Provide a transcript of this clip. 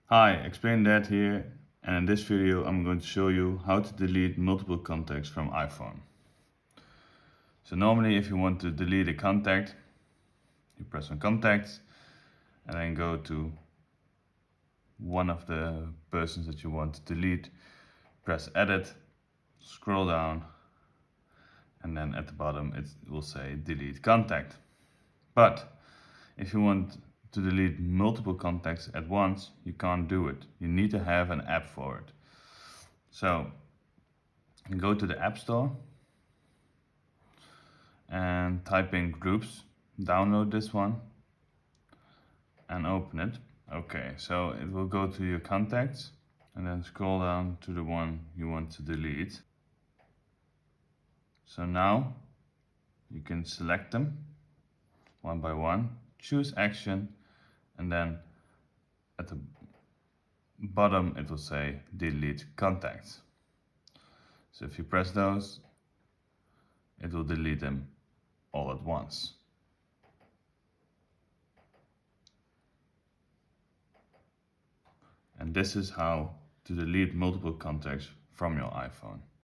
Hi, Explain That here, and in this video I'm going to show you how to delete multiple contacts from iPhone. So normally if you want to delete a contact, you press on Contacts and then go to one of the persons that you want to delete, press Edit, scroll down, and then at the bottom it will say Delete Contact. But if you want to delete multiple contacts at once, you can't do it. You need to have an app for it. So go to the App Store and type in Groups, download this one and open it. Okay, so it will go to your contacts and then scroll down to the one you want to delete. So now you can select them one by one, choose action, and then at the bottom it will say delete contacts. So if you press those, it will delete them all at once. And this is how to delete multiple contacts from your iPhone.